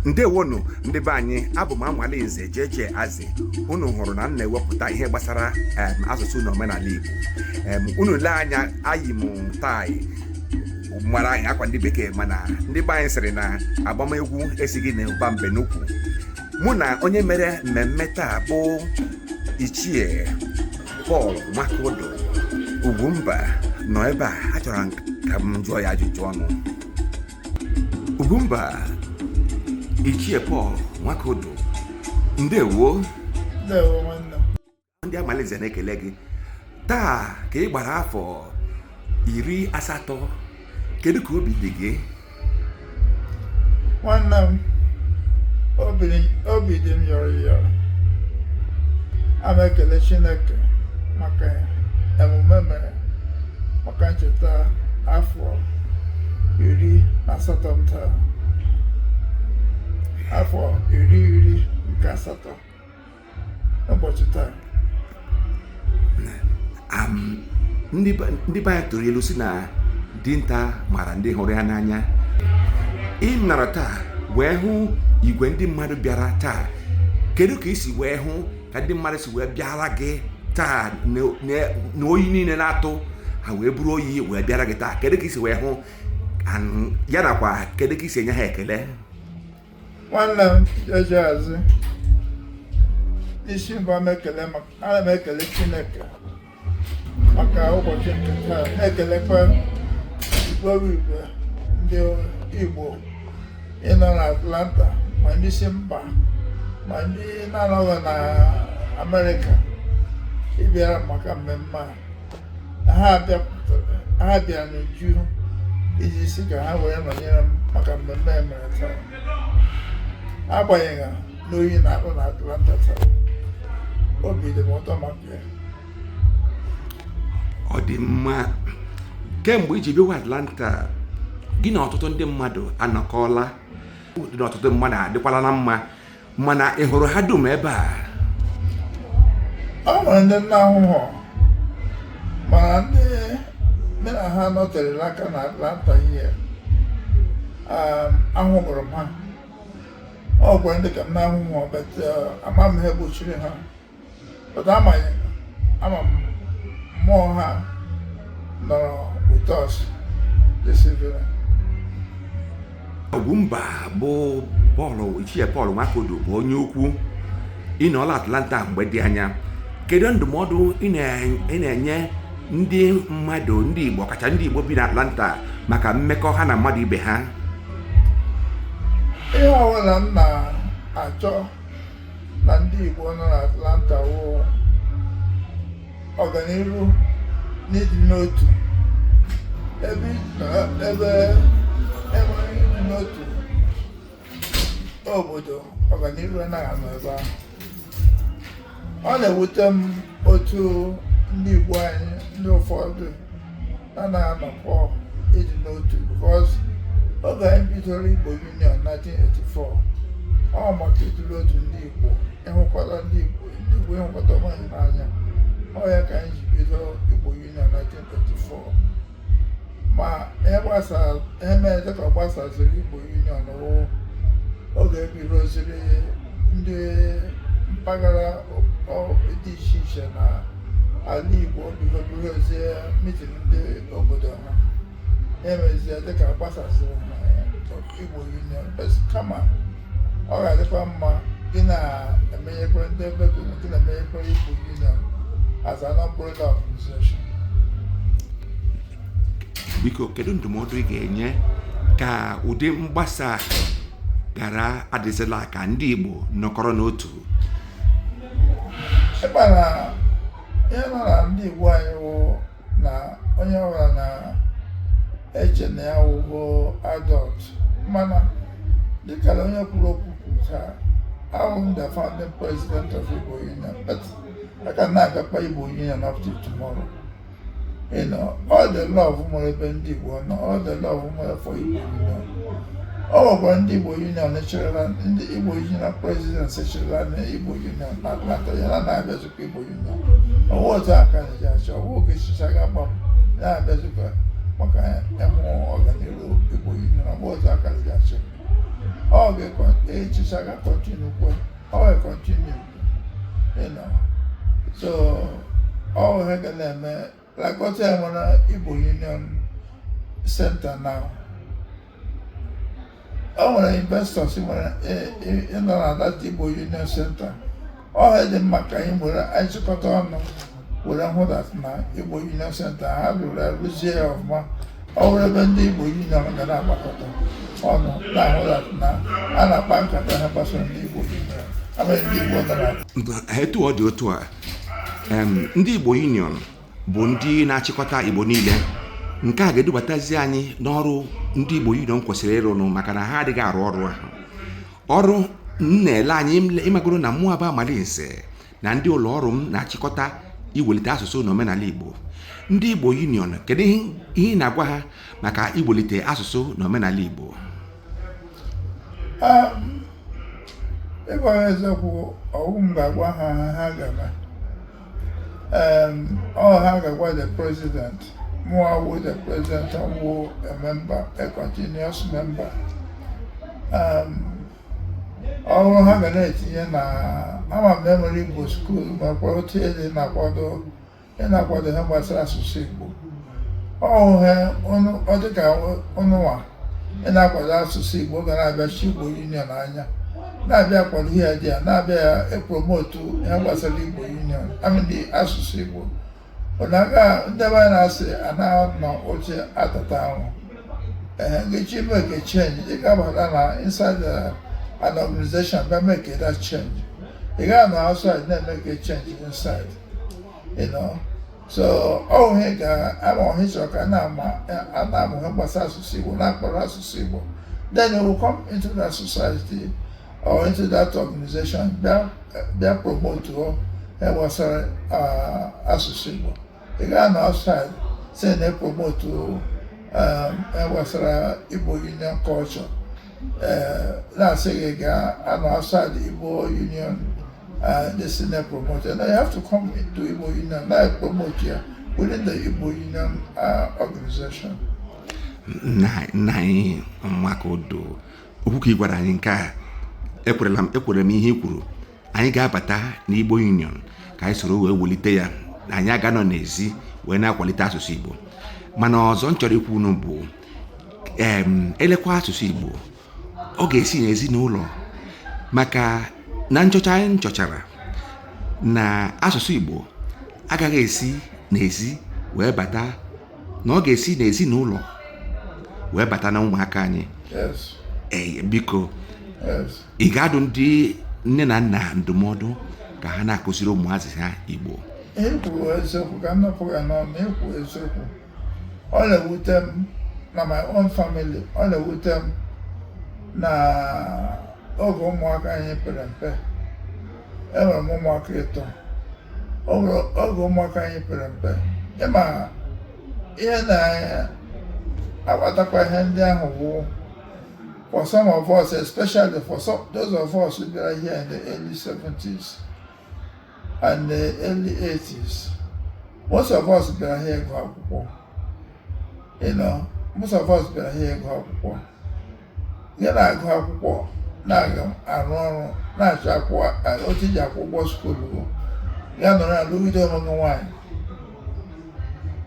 Ndewonu ndị be anyị, abụ m Amalinze Igbo. Unu hụrụ na m na-ewepụta ihe gbasara asụsụ na omenala Igbo. Unu lee anya, ayi m tai mara anyị akwa ndị bekee, mana ndị be anyị sịrị na agbamegwu esighị na ụba mbe n'ukwu. Mụ na onye mere mmemme taa bụ Ichie Paul Nwakudu Ugwumba nọ ebe a. Achọrọ ka m jụọ ya ajụjụ ọnụ. Ugwumba, Ichie Paul Nwakudu, ndewo. Ndewo nwanne m. Ndị Amalinze na-ekele gị. Taa ka ị gbara afọ 80. Kedu ka obi dị gị? Nwanne m, obi dị m yọrọ yọrọ. A na-ekele Chineke maka emume mere maka ncheta afọ 18 m taa. Afọ 18 ụbọchị taa. Ndị be anyị tụrụ ilu si na dinta mara ndị hụrụ ya n'anya. Ị nọrọ taa wee hụ igwe ndị mmadụ bịara taa. Kedu ka ị si wee hụ ka ndị mmadụ si wee bịara gị taa na oyi niile na-atụ ha wee bụrụ oyi wee bịara gị taa? Kedu ka ị si wee hụ ya, nakwa kedu ka ị si enye ha ekele? Nwanne m eji azụ isi mbụ ana m ekele Chineke maka ụbọchị nke taa, na-ekelekwa igwe ndị Igbo ịnọ na Atlanta, ma ndị si mba, ma ndị na-anọghị na Amerịka ịbịara maka mmemme a. Ha bịara n'uju iji si ka ha wee nọnyere m maka mmemme emere taa. Agbanyeghị n'oyi na-akpụ na Atlanta taa, obi dị m ụtọ maka ya. Ọ dị mma. Kemgbe iji bịa Atlanta, gị na ọtụtụ ndị mmadụ anọkọọla. Dị na ọtụtụ mmadụ adịkwala na mma, mana ị hụrụ ha dum ebe a? Ọ nwere ndị nna ahụhụ, mana ndị mụ na ha nọtere aka na Atlanta ihe ahụgụrụ m ha. Ọ gwara ndị ka m na-ahụhụ, but ama m ha egbochiri ha. But amanyeghị, ama m mmụọ ha nọrọ with us this evening. Ugwumba bụ Ichie Paul Nwakudu bụ onye ukwu. Ị nọọla Atlanta mgbe dị anya. Kedu ndụmọdụ ị na-enye ndị mmadụ, ndị Igbo, kacha ndị Igbo bi na Atlanta, maka mmekọ ha na mmadụ ibe ha? Ihe ọbụla m na-achọ na ndị Igbo nọ na Atlanta wụ ọganihu n'ịdị n'otu. Ebe enwere ịdị n'otu obodo, ọganihu anaghị anọ ebe ahụ. Ọ na-ewute m otu ndị Igbo anyị, ndị ụfọdụ anaghị anọkọ ịdị n'otu, because oge anyị bidoro Igbo Union 1984, ọ maka ịdị n'otu ndị Igbo, ịhụkwata ndị Igbo ịhụkwata onwe anyị n'anya. Ọ ya ka anyị ji bido Igbo Union 1984. Ma ihe mere dịka gbasaziri Igbo Union wụ oge ebiroziri ndị mpaghara dị iche iche na ala Igbo bidozie mitin ndị obodo ha. Emezie dịka gbasaziri Igbo Union. Kama ọ ga-adịkwa mma gị na-emenyekwa ndị ebe gị na-emenyekwa Igbo Union as an umbrella organization. Biko, kedu ndụmọdụ ị ga-enye ka ụdị mgbasa gara adịzịla ka ndị Igbo nọkọrọ n'otu? Ebe na ihe nọ na ndị Igbo anyị wụ na onye ọbụla na-eche na ya wụgo adult, mana dịka onye kwuru okwu taa, I'm the founding president of Igbo Union, but I cannot get Igbo Union up to tomorrow. You know, all the love more than the one, all the love more for Igbo Union. All of the Igbo Union, in the Igbo Union president, Igbo Union, Atlanta, and I was Igbo Union. What I can just show, who gets Sagabam, I was a Maka, and more organized Igbo Union, what I can just show. all the Chisaga continue, all continue, you know. So, all Hegel, like what I'm on Igbo Union Center now. All investors in that Igbo Union Center, all had the Makaim where I took on with a hold at my Igbo Union Center. I have a reserve of my all the Igbo Union and Abacoto. Oh no, now that now, and a bank at the person Igbo Union. I mean, Igbo. I had to audio to her. Ndị Igbo Union bụ ndị na-achịkọta Igbo niile. Nke a ga-edubatazi anyị n'ọrụ ndị Igbo Union kwesịrị ịrụnụ maka na ha adịghị arụ ọrụ ahụ. Ọrụ na-ele anyị ịmagoro na mụ abụ Amalinze na ndị ụlọ ọrụ m na-achịkọta iwelite asụsụ na omenala Igbo. Ndị Igbo Union kedu ihe na-agwa ha maka iwelite asụsụ na omenala Igbo? Ịgwa eziokwu ọgwụ ga-agwa ha gaba. Ha ga-agwa the president. More with the president who a member, a continuous member. All have an 8 year now. Our memory was school, my quality in Aguado, and Aguado Hambas Associable. All her on other cow on one, and Aguado Associable, and I bet she will union. Now be up here, dear, now be a promote to Hambas Union. I mean the Associable. Onaga never na-asị anaghị nọ oche atata ahụ ga-echi make a change. You got na inside an organization but make that change. You got no outside then make a change inside, you know. So all he got I'm on his work and I'm then he will come into that society or into that organization they're promoted to was associable. The guy outside saying they promote to was Igbo Union culture. Now say I'm outside the Igbo Union this is not promoted. Now you have to come into Igbo Union, not promote here within the Igbo Union organization. Nai Nwakudu okwu gwara anyị nke a ekwere m ihe kwuru. Anyị ga-abata n'Igbo Union ka anyị soro wee welite ya. Anyị aga nọ n'ezi wee na-akwalite asụsụ Igbo. Mana ọzọ nchọrọ ikwu unu bụ elekwa asụsụ Igbo ọ ga-esi n'ezinụlọ maka na nchọcha anyị nchọchara na asụsụ Igbo agaghị esi n'ezi wee bata na ọ ga-esi n'ezinụlọ wee bata na ụmụaka anyị. Biko ị ga-adụ ndị nne na nna ndụmọdụ ka ha na-akụziri ụmụazị ha Igbo. Ekwu eziokwu ka m napụ ya n'ọnụ. Ekwu eziokwu ọ na-ewute m na my own family. Ọ na-ewute m na oge ụmụaka anyị pere mpe enwere m ụmụaka 3. Oge ụmụaka anyị pere mpe ịma ihe na-agbatakwa ihe ndị ahụ wụ for some of us, especially for those of us who are here in the early 70s and the early 80s, most of us are here go akwụkwọ. You know, most of us are here go akwụkwọ. You na-agụ akwụkwọ, na-arụ ọrụ, na-achọ akwụkwọ, otu ji akwụkwọ skuulu, ya nọrọ alụgide onwe gị nwaanyị.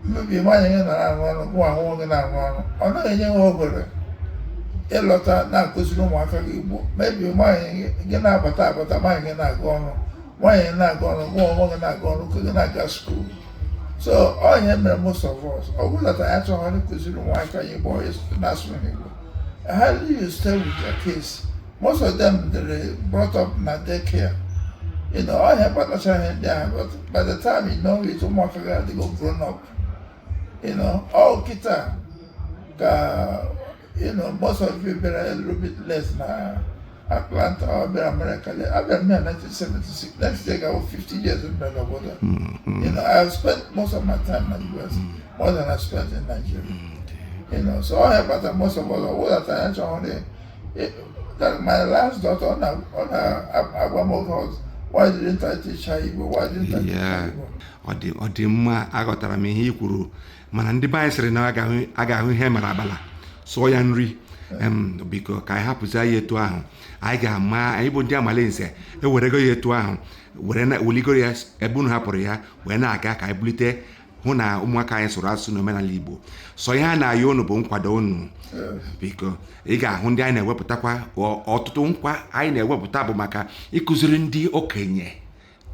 Mmebi nwaanyị gị nọrọ arụ ọrụ, gụ ahụ gị na-arụ ọrụ, ọ naghị enye ha ohere ịlọta na-akụziri ụmụaka gị Igbo. Mebi nwaanyị gị na-abata nwaanyị gị na-agụ ọrụ, nwaanyị gị na-agụ ọrụ, gụ onwe gị na-agụ ọrụ ka gị na-aga skuul. So all ihe mere most of us ọ bụrụ that anyị achọghị ịkụziri ụmụaka anyị Igbo na-asụ Igbo. How do you stay with your kids? Most of them they're brought up in a daycare. You know, I have but by the time you know it, they go grown up. You know, all kita, you know, most of you been a little bit less now. Atlanta or America. I've been here in 1976. Next year I was 50 years in Begaboda. You know, I have spent most of my time in the US, more than I spent in Nigeria. You know, so I have but most of us all that I actually that my last daughter on Ugwumba house. Why didn't I teach her Igbo? Why didn't I teach her Igbo? Ọ dị mma aghọtara m ihe i kwuru mana ndị be anyị sịrị na agaghị ihe mara abala sụọ ya nri biko ka anyị hapụzi ya etu ahụ anyị ga-ama anyị bụ ndị Amalinze ewerego ya etu ahụ weligoro ya ebe unu hapụrụ ya wee na-aga ka anyị bulite hụ na ụmụaka anyị sụrụ asụsụ na omenala Igbo sọ ihe a na-ayọ unu bụ nkwado unu biko ị ga-ahụ ndị anyị na-ewepụtakwa ọtụtụ nkwa anyị na-ewepụta bụ maka ịkụziri ndị okenye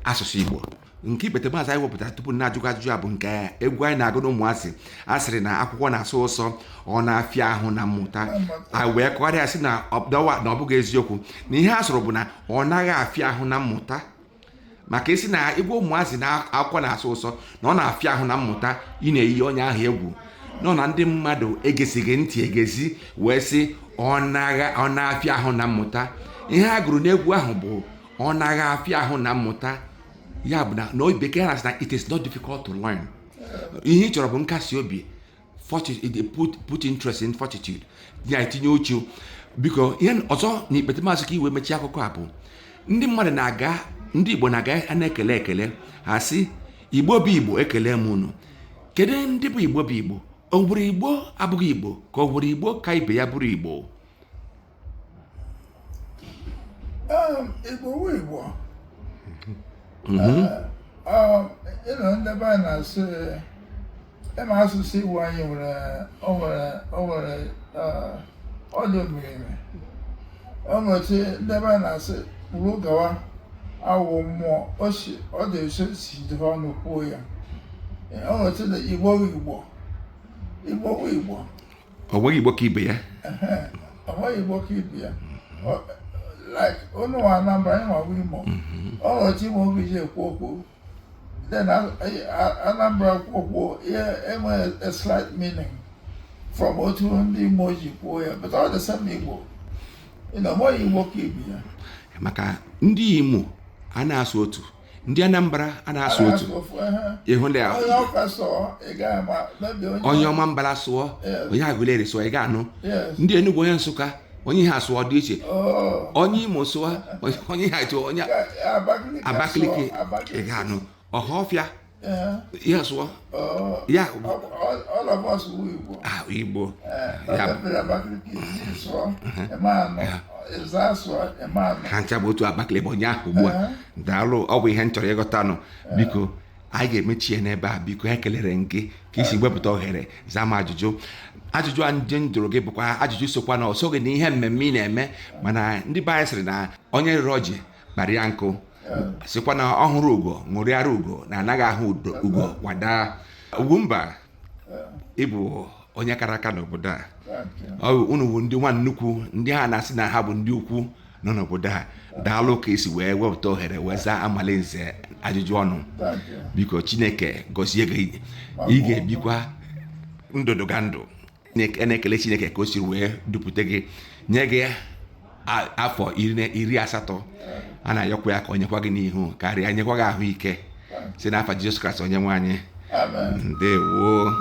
asụsụ Igbo nke ikpete maazị anyị wepụtara tupu na-ajụkwa ajụjụ a bụ nke egwu anyị na-agụ n'ụmụazị a sịrị na akwụkwọ na-asụ ụsọ ọ na-afịa ahụ na mmụta anyị wee kọgharịa ya sị na ọ bụghị eziokwu na ihe a sụrụ bụ na ọ naghị afịa ahụ na mmụta maka isi na ịgwa ụmụazị na akwụkwọ na-asụ ụsọ na ọ na-afịa ahụ na mmụta ị na-eyi onye ahụ egwu nọ na ndị mmadụ egesighị ntị egezi wee sị ọ na-afịa ahụ na mmụta ihe a gụrụ n'egwu ahụ bụ ọ naghị afịa ahụ na mmụta ya bụ na bekee na-asị na it is not difficult to learn ihe ị chọrọ bụ nkasi obi put interest in fortitude ya etinye uchu biko ihe ọzọ na ikpete maazị ka iwe mechie akụkọ a bụ ndị mmadụ na-aga ndị Igbo na-aga na-ekele ekele ha sị Igbo bụ Igbo ekele m unu kedu ndị bụ Igbo bụ Igbo ọ bụrụ Igbo abụghị Igbo ka ọ bụrụ Igbo ka ibe ya bụrụ Igbo Igbo bụ Igbo ndị be anyị na-asị ịma asụsụ Igbo anyị nwere ọdụ mmiri o nwere ndị be anyị na-asị kwuru gawa awụ mmụọ ọ dị esi si dịrị ọnụ kwuo ya o nwere na Igbo bụ Igbo Igbo bụ Igbo ọ nweghị Igbo ka ibe ya ọ nweghị Igbo ka ibe ya like unu nwa Anambra anyị nwa bụ Imo ọ nwere Imo obi ji ekwu okwu then Anambra kwu okwu enwere a slight meaning from otu ndị Imo ji kwuo ya but all the same Igbo nweghị Igbo ka ibe ya maka ndị Imo a na-asụ otu ndị Anambra a na-asụ otu ịhụ ndị onye ọma mbala sụọ onye Agụleri sụọ ị ga-anụ ndị Enugu onye Nsụka onye ha sụọ dị iche onye Imo sụọ onye ha etu onye Abakaliki ị ga-anụ Ọhafịa ya sụọ ya Igbo ha ncha bụ otu Abakaliki onye ahụ ugbu a daalụ ọ bụ ihe m chọrọ ịghọta nụ biko anyị ga-emechi ya n'ebe a biko ekelere gị ka isi wepụta ohere zaa m ajụjụ a ndị m jụrụ gị bụkwa ajụjụ sokwa na ọsọ gị na ihe mmemme ị na-eme mana ndị be anyị sịrị na onye rịrị ọjị kpara ya nkụ sịkwa na ọhụrụ ugo ṅụrịara ugo na anaghị ahụ ugo kwada Ugwumba ịbụ onye kara aka n'obodo a unu bụ ndị nwa nnukwu ndị ha na-asị na ha bụ ndị ukwu nọ n'obodo a daalụ ka esi wee wepụta ohere wee zaa Amalinze ajụjụ ọnụ biko Chineke gọzie gị ị ga-ebikwa ndụ ga ndụ na-ekele Chineke ka o siri wee dupụta gị nye gị afọ 80 a na-ayọkwa ya ka o nyekwa gị n'ihu karịa nyekwa gị ahụike si n'afa Jizọs Kraịst onye nwe anyị ndewo.